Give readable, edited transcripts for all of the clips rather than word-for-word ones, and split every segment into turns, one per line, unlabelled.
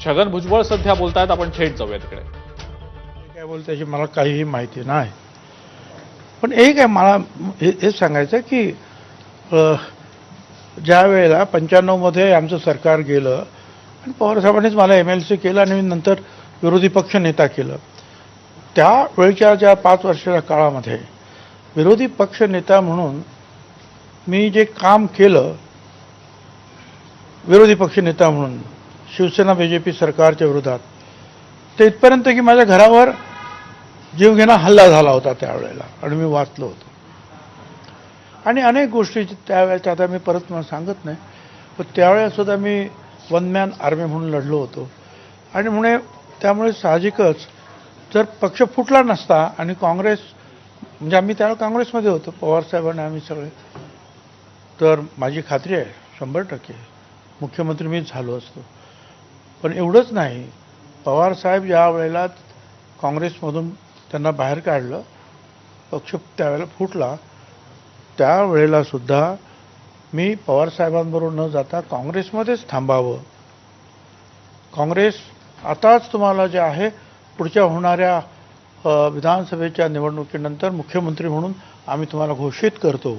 छगन भुजबळ सध्या बोलतायत, आपण थेट जाऊया तिकडे.
काय बोलते याची मला काहीही माहिती नाही. पण एक आहे मला हेच सांगायचं की ज्या वेळेला 95मध्ये आमचं सरकार गेलं आणि पवारसाहेबांनीच मला MLC केलं आणि नंतर विरोधी पक्ष नेता केलं. त्यावेळच्या ज्या 5 वर्षाच्या काळामध्ये विरोधी पक्ष नेता म्हणून मी जे काम केलं, विरोधी पक्ष नेता म्हणून शिवसेना BJP सरकारच्या विरोधात, ते इथपर्यंत की माझ्या घरावर जीवघेणा हल्ला झाला होता त्यावेळेला आणि मी वाचलो होतो. आणि अनेक गोष्टी त्यावेळेच्या आता मी परत मला सांगत नाही, पण त्यावेळेस सुद्धा मी वन मॅन आर्मी म्हणून लढलो होतो. आणि त्यामुळे साहजिकच जर पक्ष फुटला नसता आणि काँग्रेस, म्हणजे आम्ही त्यावेळेला काँग्रेसमध्ये होतो, पवारसाहेबांनी आम्ही सगळे, तर माझी खात्री आहे 100% मुख्यमंत्री मीच झालो असतो. पण एवढंच नाही, पवारसाहेब ज्या वेळेला काँग्रेसमधून त्यांना बाहेर काढलं, पक्ष त्यावेळेला फुटला, त्यावेळेला सुद्धा मी पवारसाहेबांबरोबर न जाता काँग्रेसमध्येच थांबावं. काँग्रेस आताच तुम्हाला जे आहे पुढच्या होणाऱ्या विधानसभेच्या निवडणुकीनंतर मुख्यमंत्री म्हणून आम्ही तुम्हाला घोषित करतो,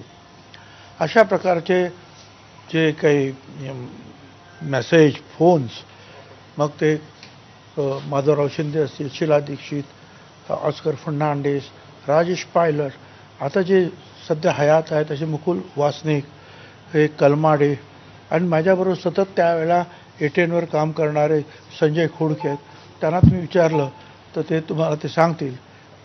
अशा प्रकारचे जे काही मेसेज, फोन्स, मग ते माधवराव शिंदे असतील, शीला दीक्षित, ऑस्कर फर्नांडिस, राजेश पायलट, आता जे सध्या हयात आहेत असे मुकुल वासनिक, हे कलमाडे, आणि माझ्याबरोबर सतत त्यावेळेला ATNवर काम करणारे संजय खोडके आहेत. त्यांना तुम्ही विचारलं तर ते तुम्हाला ते सांगतील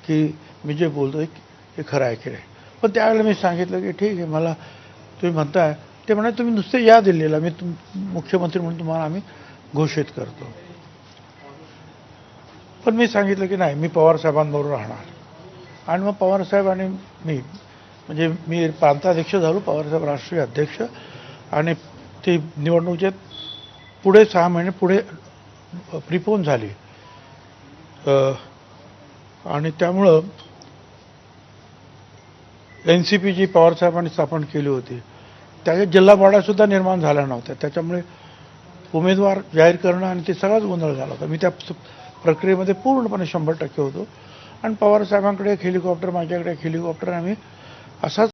की मी जे बोलतो हे खरं आहे की नाही. पण त्यावेळेला मी सांगितलं की ठीक आहे, मला तुम्ही म्हणताय, ते म्हणाले तुम्ही नुसते या दिल्लीला, मी मुख्यमंत्री म्हणून तुम्हाला आम्ही घोषित करतो. पण मी सांगितलं की नाही, मी पवारसाहेबांबरोबर राहणार. आणि मग पवारसाहेब आणि म्हणजे मी प्रांताध्यक्ष झालो, पवारसाहेब राष्ट्रीय अध्यक्ष, आणि ती निवडणुकीत पुढे 6 महिने पुढे प्रिपोन झाली. आणि त्यामुळं NCP जी पवारसाहेबांनी स्थापन केली होती, त्याच्या जिल्हा बॉड्यासुद्धा निर्माण झाल्या नव्हत्या. त्याच्यामुळे उमेदवार जाहीर करणं आणि ते सगळाच गोंधळ झाला होता. मी त्या प्रक्रियेमध्ये पूर्णपणे 100% होतो. आणि पवारसाहेबांकडे एक हेलिकॉप्टर, माझ्याकडे एक हेलिकॉप्टर, आम्ही असाच